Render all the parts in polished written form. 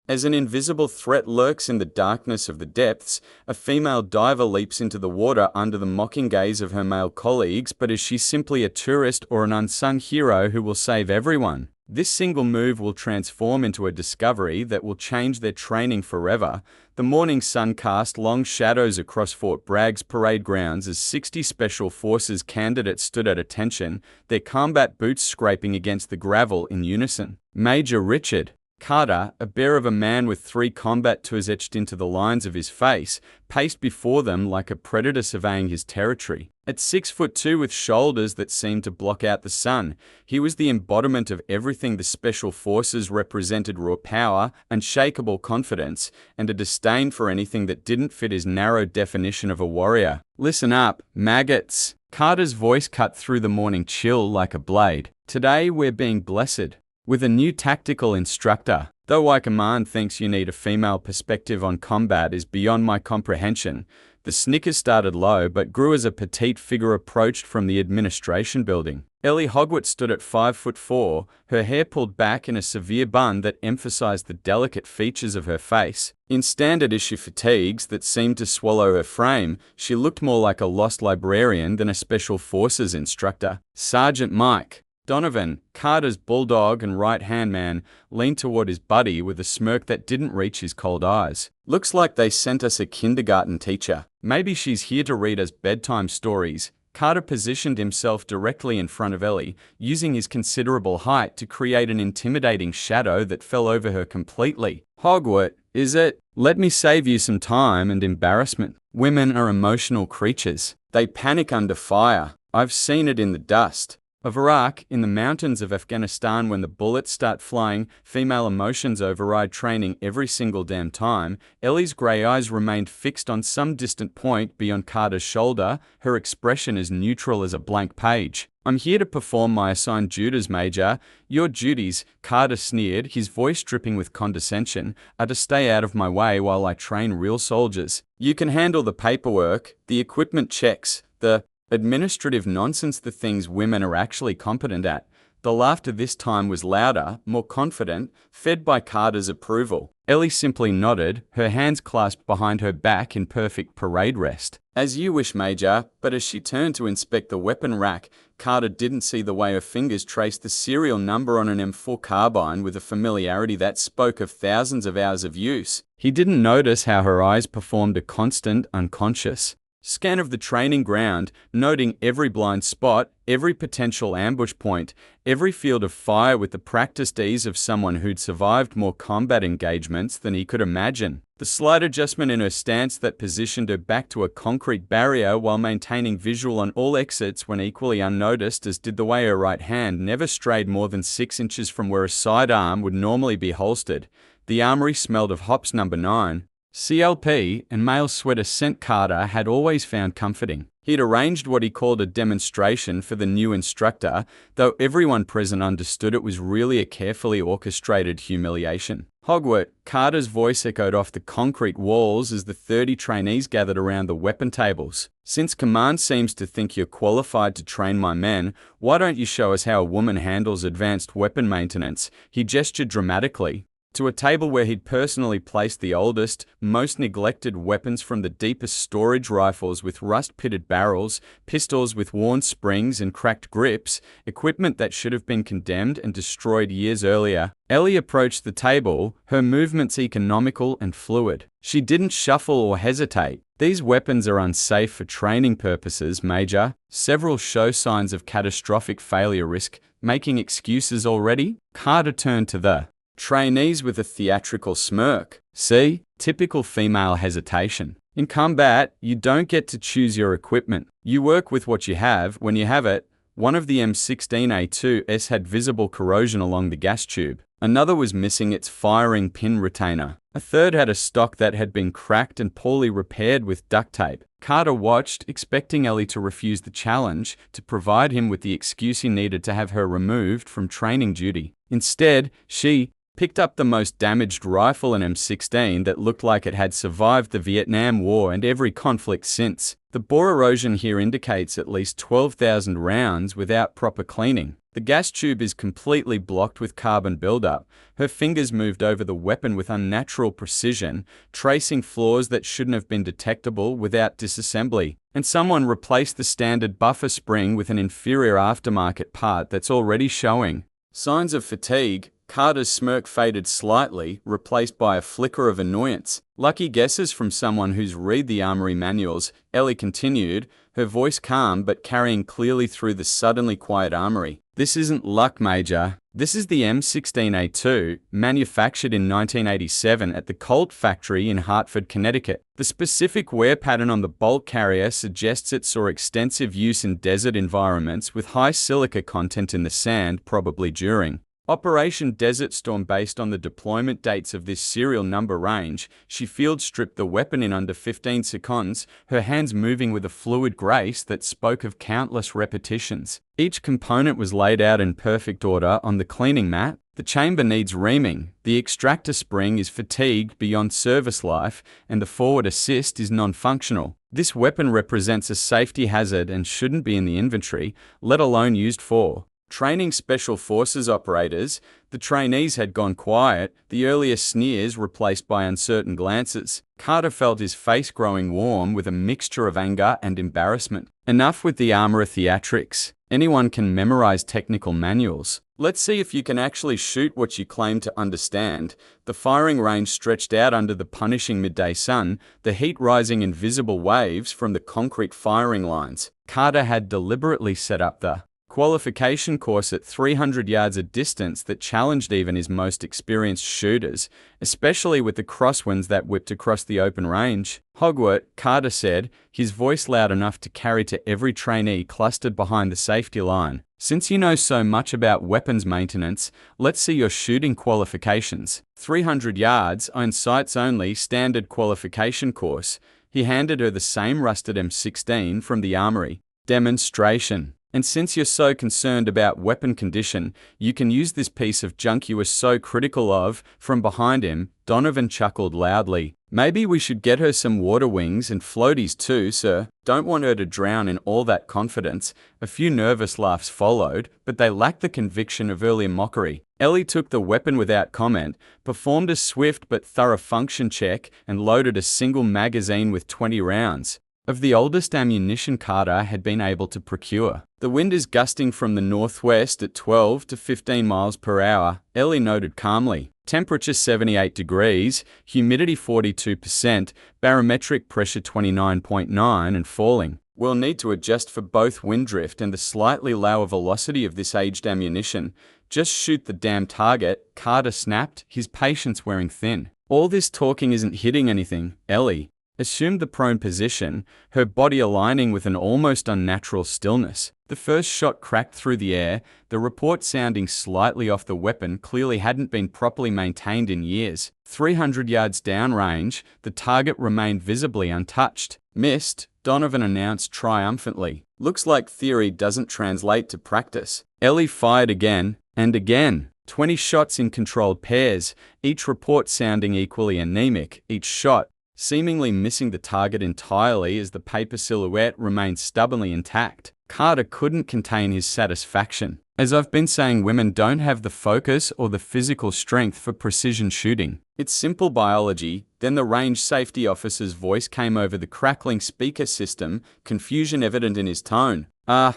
As an invisible threat lurks in the darkness of the depths, a female diver leaps into the water under the mocking gaze of her male colleagues, but is she simply a tourist or an unsung hero who will save everyone? This single move will transform into a discovery that will change their training forever. The morning sun cast long shadows across Fort Bragg's parade grounds as 60 Special Forces candidates stood at attention, their combat boots scraping against the gravel in unison. Major Richard Carter, a bear of a man with 3 combat tours etched into the lines of his face, paced before them like a predator surveying his territory. At 6'2" with shoulders that seemed to block out the sun, he was the embodiment of everything the Special Forces represented: raw power, unshakable confidence, and a disdain for anything that didn't fit his narrow definition of a warrior. "Listen up, maggots." Carter's voice cut through the morning chill like a blade. "Today we're being blessed with a new tactical instructor. Though High Command thinks you need a female perspective on combat is beyond my comprehension." The snickers started low but grew as a petite figure approached from the administration building. Ellie Hogwarts stood at 5'4", her hair pulled back in a severe bun that emphasized the delicate features of her face. In standard issue fatigues that seemed to swallow her frame, she looked more like a lost librarian than a Special Forces instructor. Sergeant Mike Donovan, Carter's bulldog and right-hand man, leaned toward his buddy with a smirk that didn't reach his cold eyes. "Looks like they sent us a kindergarten teacher. Maybe she's here to read us bedtime stories." Carter positioned himself directly in front of Ellie, using his considerable height to create an intimidating shadow that fell over her completely. "Hogwarts, is it? Let me save you some time and embarrassment. Women are emotional creatures. They panic under fire. I've seen it in the dust of Iraq, in the mountains of Afghanistan when the bullets start flying. Female emotions override training every single damn time." Ellie's grey eyes remained fixed on some distant point beyond Carter's shoulder, her expression as neutral as a blank page. "I'm here to perform my assigned duties, Major." "Your duties," Carter sneered, his voice dripping with condescension, "are to stay out of my way while I train real soldiers. You can handle the paperwork, the equipment checks, the administrative nonsense, the things women are actually competent at." The laughter this time was louder, more confident, fed by Carter's approval. Ellie simply nodded, her hands clasped behind her back in perfect parade rest. "As you wish, Major." But as she turned to inspect the weapon rack, Carter didn't see the way her fingers traced the serial number on an M4 carbine with a familiarity that spoke of thousands of hours of use. He didn't notice how her eyes performed a constant, unconscious scan of the training ground, noting every blind spot, every potential ambush point, every field of fire with the practiced ease of someone who'd survived more combat engagements than he could imagine. The slight adjustment in her stance that positioned her back to a concrete barrier while maintaining visual on all exits went equally unnoticed, as did the way her right hand never strayed more than 6 inches from where a sidearm would normally be holstered. The armory smelled of hops number 9. CLP and male sweater scent Carter had always found comforting. He'd arranged what he called a demonstration for the new instructor, though everyone present understood it was really a carefully orchestrated humiliation. "Hogwarts," Carter's voice echoed off the concrete walls as the 30 trainees gathered around the weapon tables. "Since Command seems to think you're qualified to train my men, why don't you show us how a woman handles advanced weapon maintenance?" He gestured dramatically to a table where he'd personally placed the oldest, most neglected weapons, from the deepest storage rifles with rust-pitted barrels, pistols with worn springs and cracked grips, equipment that should have been condemned and destroyed years earlier. Ellie approached the table, her movements economical and fluid. She didn't shuffle or hesitate. "These weapons are unsafe for training purposes, Major. Several show signs of catastrophic failure risk. Making excuses already?" Carter turned to the trainees with a theatrical smirk. "See? Typical female hesitation. In combat, you don't get to choose your equipment. You work with what you have when you have it." One of the M16A2s had visible corrosion along the gas tube. Another was missing its firing pin retainer. A third had a stock that had been cracked and poorly repaired with duct tape. Carter watched, expecting Ellie to refuse the challenge, to provide him with the excuse he needed to have her removed from training duty. Instead, she picked up the most damaged rifle, an M16 that looked like it had survived the Vietnam War and every conflict since. The bore erosion here indicates at least 12,000 rounds without proper cleaning. The The gas tube is completely blocked with carbon buildup. Her fingers moved over the weapon with unnatural precision, tracing flaws that shouldn't have been detectable without disassembly. And someone replaced the standard buffer spring with an inferior aftermarket part that's already showing signs of fatigue. Carter's smirk faded slightly, replaced by a flicker of annoyance. Lucky guesses from someone who's read the armory manuals, Ellie continued, her voice calm but carrying clearly through the suddenly quiet armory. This isn't luck, Major. This is the M16A2, manufactured in 1987 at the Colt factory in Hartford, Connecticut. The specific wear pattern on the bolt carrier suggests it saw extensive use in desert environments with high silica content in the sand, probably during Operation Desert Storm. Based on the deployment dates of this serial number range, she field stripped the weapon in under 15 seconds, her hands moving with a fluid grace that spoke of countless repetitions. Each component was laid out in perfect order on the cleaning mat. The chamber needs reaming, the extractor spring is fatigued beyond service life, and the forward assist is non-functional. This weapon represents a safety hazard and shouldn't be in the inventory, let alone used for training special forces operators. The trainees had gone quiet, the earlier sneers replaced by uncertain glances. Carter felt his face growing warm with a mixture of anger and embarrassment. Enough with the armorer theatrics. Anyone can memorize technical manuals. Let's see if you can actually shoot what you claim to understand. The firing range stretched out under the punishing midday sun, the heat rising in visible waves from the concrete firing lines. Carter had deliberately set up the qualification course at 300 yards a distance that challenged even his most experienced shooters, especially with the crosswinds that whipped across the open range. Hogwarts, Carter said, his voice loud enough to carry to every trainee clustered behind the safety line. Since you know so much about weapons maintenance, let's see your shooting qualifications. 300 yards, own sights only, standard qualification course. He handed her the same rusted M16 from the armory. Demonstration. And since you're so concerned about weapon condition, you can use this piece of junk you were so critical of. From behind him, Donovan chuckled loudly. Maybe we should get her some water wings and floaties too, sir. Don't want her to drown in all that confidence. A few nervous laughs followed, but they lacked the conviction of earlier mockery. Ellie took the weapon without comment, performed a swift but thorough function check, and loaded a single magazine with 20 rounds of the oldest ammunition Carter had been able to procure. The wind is gusting from the northwest at 12 to 15 miles per hour, Ellie noted calmly. Temperature 78 degrees, humidity 42%, barometric pressure 29.9 and falling. We'll need to adjust for both wind drift and the slightly lower velocity of this aged ammunition. Just shoot the damn target, Carter snapped, his patience wearing thin. All this talking isn't hitting anything, Ellie assumed the prone position, her body aligning with an almost unnatural stillness. The first shot cracked through the air, the report sounding slightly off. The weapon clearly hadn't been properly maintained in years. 300 yards downrange, the target remained visibly untouched. Missed, Donovan announced triumphantly. Looks like theory doesn't translate to practice. Ellie fired again, and again. 20 shots in controlled pairs, each report sounding equally anemic, each shot seemingly missing the target entirely as the paper silhouette remained stubbornly intact. Carter couldn't contain his satisfaction. As I've been saying, women don't have the focus or the physical strength for precision shooting. It's simple biology. Then the range safety officer's voice came over the crackling speaker system, confusion evident in his tone.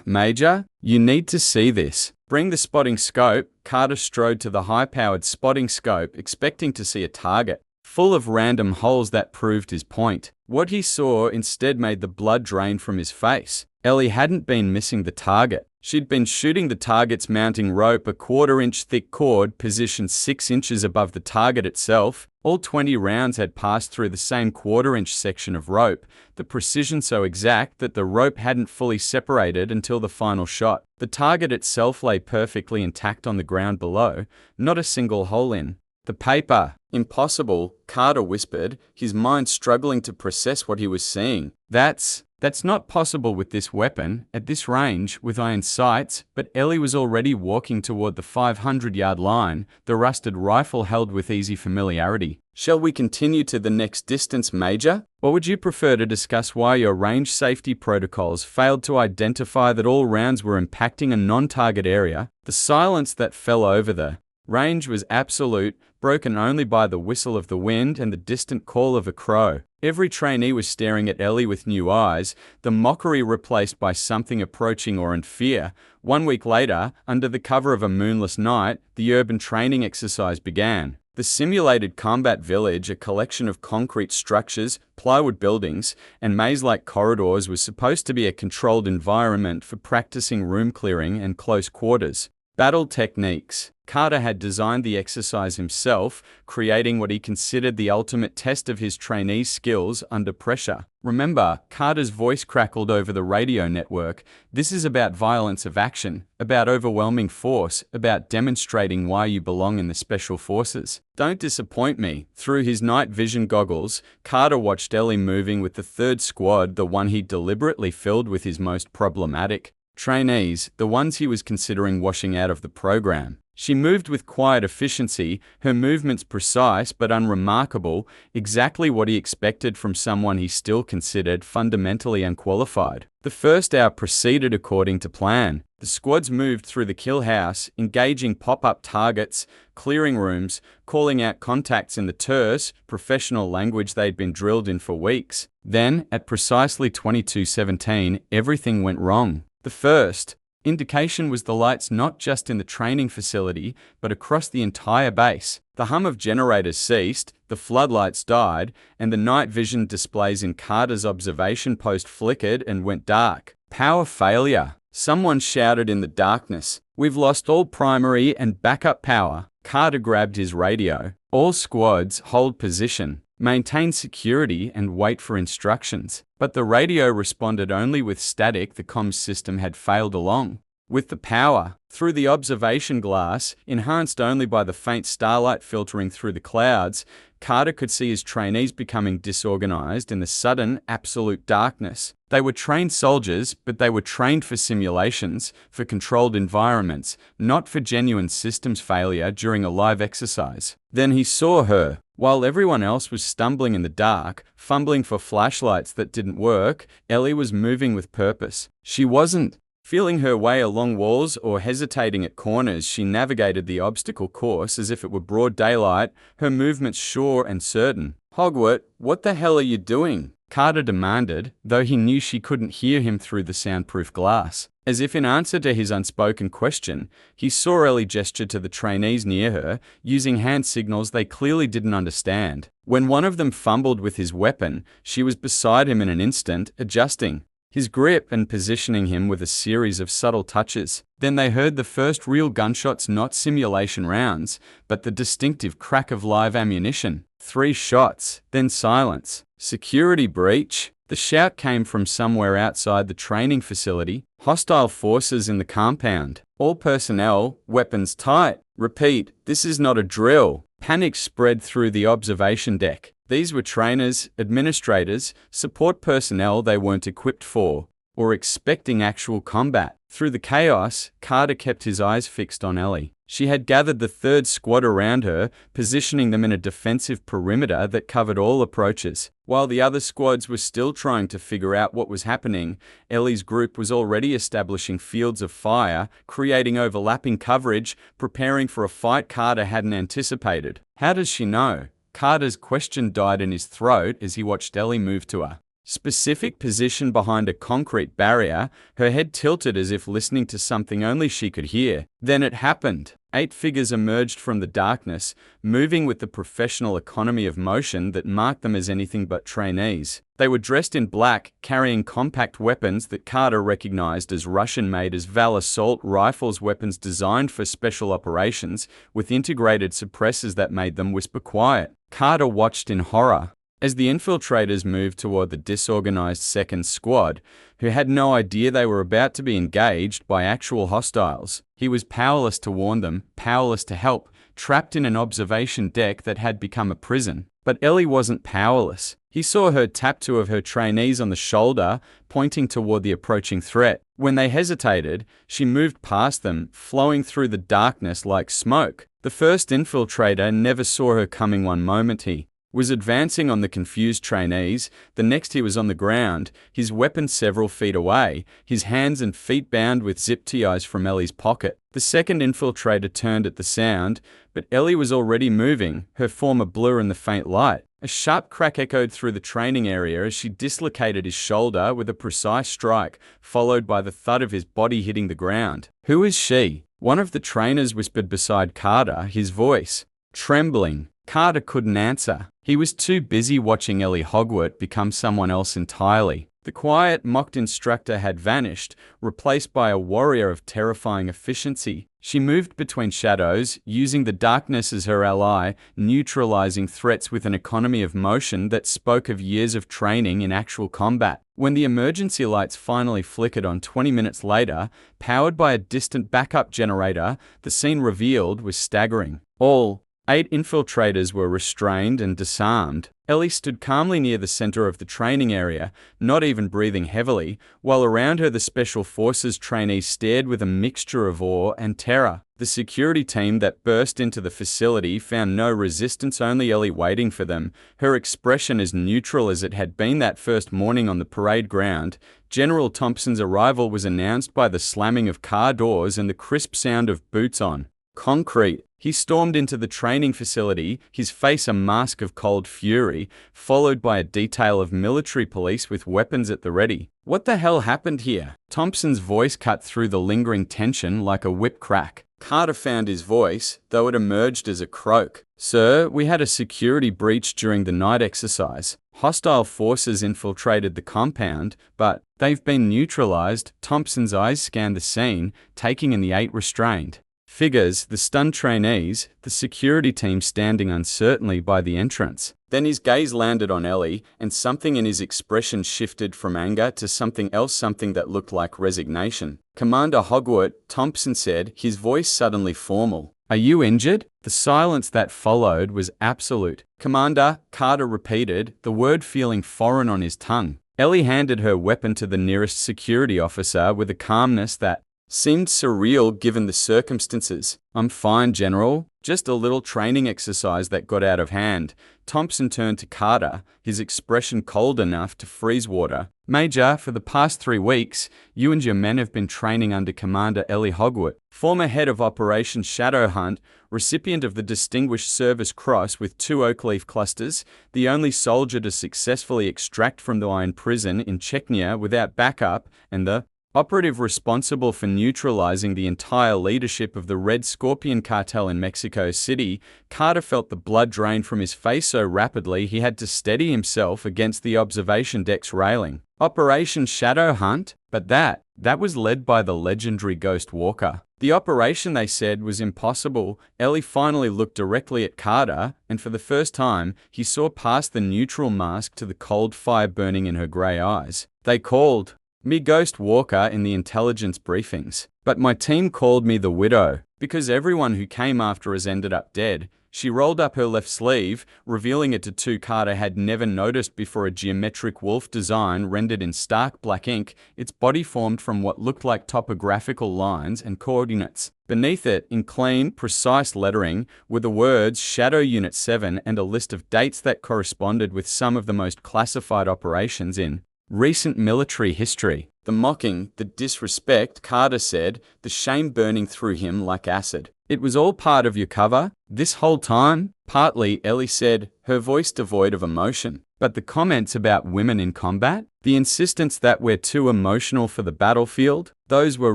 Major, you need to see this. Bring the spotting scope. Carter strode to the high-powered spotting scope, expecting to see a target full of random holes that proved his point. What he saw instead made the blood drain from his face. Ellie hadn't been missing the target. She'd been shooting the target's mounting rope, a 1/4-inch thick cord positioned 6 inches above the target itself. All 20 rounds had passed through the same 1/4-inch section of rope, the precision so exact that the rope hadn't fully separated until the final shot. The target itself lay perfectly intact on the ground below, not a single hole in the paper. Impossible, Carter whispered, his mind struggling to process what he was seeing. That's not possible with this weapon, at this range, with iron sights. But Ellie was already walking toward the 500-yard line, the rusted rifle held with easy familiarity. Shall we continue to the next distance, Major? Or would you prefer to discuss why your range safety protocols failed to identify that all rounds were impacting a non-target area? The silence that fell over the range was absolute, broken only by the whistle of the wind and the distant call of a crow. Every trainee was staring at Ellie with new eyes, the mockery replaced by something approaching awe and fear. 1 week later, under the cover of a moonless night, the urban training exercise began. The simulated combat village, a collection of concrete structures, plywood buildings, and maze-like corridors, was supposed to be a controlled environment for practicing room clearing and close quarters. Battle techniques. Carter had designed the exercise himself, creating what he considered the ultimate test of his trainees' skills under pressure. Remember, Carter's voice crackled over the radio network. This is about violence of action, about overwhelming force, about demonstrating why you belong in the special forces. Don't disappoint me. Through his night vision goggles, Carter watched Ellie moving with the third squad, the one he deliberately filled with his most problematic trainees, the ones he was considering washing out of the program. She moved with quiet efficiency, her movements precise but unremarkable, exactly what he expected from someone he still considered fundamentally unqualified. The first hour proceeded according to plan. The squads moved through the kill house, engaging pop-up targets, clearing rooms, calling out contacts in the terse, professional language they'd been drilled in for weeks. Then, at precisely 22:17, everything went wrong. The first indication was the lights not just in the training facility, but across the entire base. The hum of generators ceased, the floodlights died, and the night vision displays in Carter's observation post flickered and went dark. Power failure. Someone shouted in the darkness. We've lost all primary and backup power. Carter grabbed his radio. All squads hold position. Maintain security and wait for instructions. But the radio responded only with static. The comms system had failed along with the power. Through the observation glass, enhanced only by the faint starlight filtering through the clouds, Carter could see his trainees becoming disorganized in the sudden, absolute darkness. They were trained soldiers, but they were trained for simulations, for controlled environments, not for genuine systems failure during a live exercise. Then he saw her. While everyone else was stumbling in the dark, fumbling for flashlights that didn't work, Ellie was moving with purpose. She wasn't feeling her way along walls or hesitating at corners. She navigated the obstacle course as if it were broad daylight, her movements sure and certain. Hogwarts, what the hell are you doing? Carter demanded, though he knew she couldn't hear him through the soundproof glass. As if in answer to his unspoken question, he saw Ellie gesture to the trainees near her, using hand signals they clearly didn't understand. When one of them fumbled with his weapon, she was beside him in an instant, adjusting his grip and positioning him with a series of subtle touches. Then they heard the first real gunshots, not simulation rounds, but the distinctive crack of live ammunition. 3 shots, then silence. Security breach. The shout came from somewhere outside the training facility. Hostile forces in the compound. All personnel, weapons tight. Repeat, this is not a drill. Panic spread through the observation deck. These were trainers, administrators, support personnel they weren't equipped for, or expecting actual combat. Through the chaos, Carter kept his eyes fixed on Ellie. She had gathered the third squad around her, positioning them in a defensive perimeter that covered all approaches. While the other squads were still trying to figure out what was happening, Ellie's group was already establishing fields of fire, creating overlapping coverage, preparing for a fight Carter hadn't anticipated. How does she know? Carter's question died in his throat as he watched Ellie move to a specific position behind a concrete barrier, her head tilted as if listening to something only she could hear. Then it happened. 8 figures emerged from the darkness, moving with the professional economy of motion that marked them as anything but trainees. They were dressed in black, carrying compact weapons that Carter recognized as Russian-made as Val assault rifles, weapons designed for special operations, with integrated suppressors that made them whisper quiet. Carter watched in horror as the infiltrators moved toward the disorganized second squad, who had no idea they were about to be engaged by actual hostiles. He was powerless to warn them, powerless to help, trapped in an observation deck that had become a prison. But Ellie wasn't powerless. He saw her tap 2 of her trainees on the shoulder, pointing toward the approaching threat. When they hesitated, she moved past them, flowing through the darkness like smoke. The first infiltrator never saw her coming. One moment he was advancing on the confused trainees, the next he was on the ground, his weapon several feet away, his hands and feet bound with zip ties from Ellie's pocket. The second infiltrator turned at the sound, but Ellie was already moving, her form a blur in the faint light. A sharp crack echoed through the training area as she dislocated his shoulder with a precise strike, followed by the thud of his body hitting the ground. "Who is she?" one of the trainers whispered beside Carter, his voice trembling. Carter couldn't answer. He was too busy watching Ellie Hogwarts become someone else entirely. The quiet, mocked instructor had vanished, replaced by a warrior of terrifying efficiency. She moved between shadows, using the darkness as her ally, neutralizing threats with an economy of motion that spoke of years of training in actual combat. When the emergency lights finally flickered on 20 minutes later, powered by a distant backup generator, the scene revealed was staggering. All 8 infiltrators were restrained and disarmed. Ellie stood calmly near the center of the training area, not even breathing heavily, while around her the Special Forces trainees stared with a mixture of awe and terror. The security team that burst into the facility found no resistance, only Ellie waiting for them, her expression as neutral as it had been that first morning on the parade ground. General Thompson's arrival was announced by the slamming of car doors and the crisp sound of boots on concrete. He stormed into the training facility, his face a mask of cold fury, followed by a detail of military police with weapons at the ready. "What the hell happened here?" Thompson's voice cut through the lingering tension like a whip crack. Carter found his voice, though it emerged as a croak. "Sir, we had a security breach during the night exercise. Hostile forces infiltrated the compound, but they've been neutralized." Thompson's eyes scanned the scene, taking in the 8 restrained figures, the stunned trainees, the security team standing uncertainly by the entrance. Then his gaze landed on Ellie, and something in his expression shifted from anger to something else, something that looked like resignation. "Commander Hogwarts," Thompson said, his voice suddenly formal. "Are you injured?" The silence that followed was absolute. "Commander," Carter repeated, the word feeling foreign on his tongue. Ellie handed her weapon to the nearest security officer with a calmness that seemed surreal given the circumstances. "I'm fine, General. Just a little training exercise that got out of hand." Thompson turned to Carter, his expression cold enough to freeze water. "Major, for the past 3 weeks, you and your men have been training under Commander Ellie Hogwarts, former head of Operation Shadow Hunt, recipient of the Distinguished Service Cross with 2 oak leaf clusters, the only soldier to successfully extract from the Iron Prison in Chechnya without backup, and the operative responsible for neutralizing the entire leadership of the Red Scorpion cartel in Mexico City." Carter felt the blood drain from his face so rapidly he had to steady himself against the observation deck's railing. Operation Shadow Hunt? But that was led by the legendary Ghost Walker. The operation, they said, was impossible. Ellie finally looked directly at Carter, and for the first time, he saw past the neutral mask to the cold fire burning in her grey eyes. "They called me Ghost Walker in the intelligence briefings, but my team called me the Widow, because everyone who came after us ended up dead." She rolled up her left sleeve, revealing a tattoo Carter had never noticed before, a geometric wolf design rendered in stark black ink, its body formed from what looked like topographical lines and coordinates. Beneath it, in clean, precise lettering, were the words Shadow Unit 7 and a list of dates that corresponded with some of the most classified operations in recent military history. The mocking, the disrespect, Carter said, the shame burning through him like acid. "It was all part of your cover, this whole time?" "Partly," Ellie said, her voice devoid of emotion. "But the comments about women in combat? The insistence that we're too emotional for the battlefield? Those were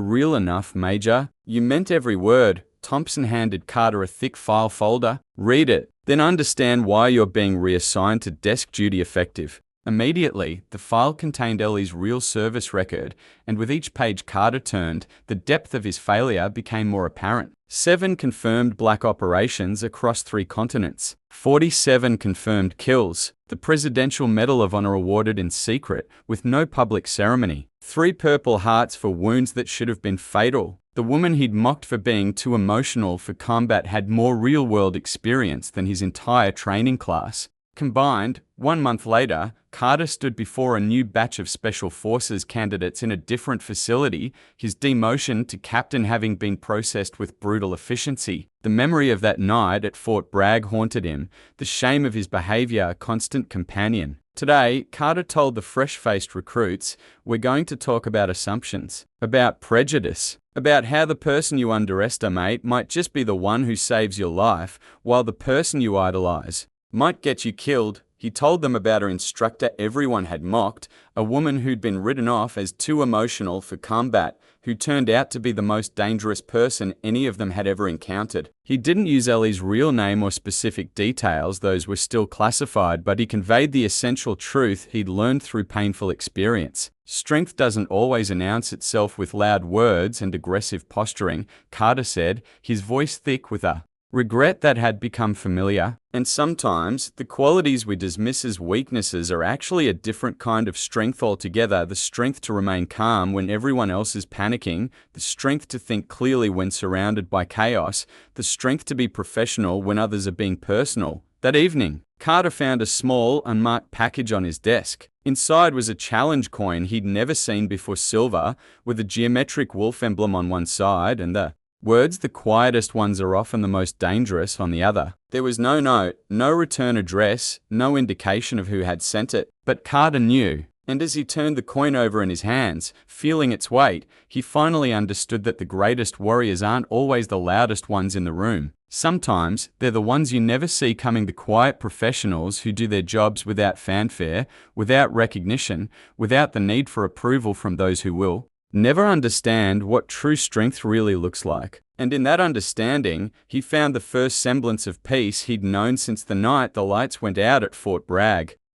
real enough, Major. You meant every word." Thompson handed Carter a thick file folder. "Read it, then understand why you're being reassigned to desk duty effective." Immediately, the file contained Ellie's real service record, and with each page Carter turned, the depth of his failure became more apparent. 7 confirmed black operations across 3 continents. 47 confirmed kills. The Presidential Medal of Honor awarded in secret, with no public ceremony. 3 Purple Hearts for wounds that should have been fatal. The woman he'd mocked for being too emotional for combat had more real-world experience than his entire training class. Combined, 1 month later, Carter stood before a new batch of Special Forces candidates in a different facility, his demotion to captain having been processed with brutal efficiency. The memory of that night at Fort Bragg haunted him, the shame of his behavior a constant companion. Today, Carter told the fresh-faced recruits, "We're going to talk about assumptions, about prejudice, about how the person you underestimate might just be the one who saves your life, while the person you idolize might get you killed." He told them about her instructor everyone had mocked, a woman who'd been written off as too emotional for combat, who turned out to be the most dangerous person any of them had ever encountered. He didn't use Ellie's real name or specific details, those were still classified, but he conveyed the essential truth he'd learned through painful experience. Strength doesn't always announce itself with loud words and aggressive posturing, Carter said, his voice thick with a regret that had become familiar. And sometimes, the qualities we dismiss as weaknesses are actually a different kind of strength altogether, the strength to remain calm when everyone else is panicking, the strength to think clearly when surrounded by chaos, the strength to be professional when others are being personal. That evening, Carter found a small, unmarked package on his desk. Inside was a challenge coin he'd never seen before, silver, with a geometric wolf emblem on one side and the words, "The quietest ones are often the most dangerous," on the other. There was no note, no return address, no indication of who had sent it. But Carter knew, and as he turned the coin over in his hands, feeling its weight, he finally understood that the greatest warriors aren't always the loudest ones in the room. Sometimes, they're the ones you never see coming, the quiet professionals who do their jobs without fanfare, without recognition, without the need for approval from those who will never understand what true strength really looks like. And in that understanding, he found the first semblance of peace he'd known since the night the lights went out at Fort Bragg.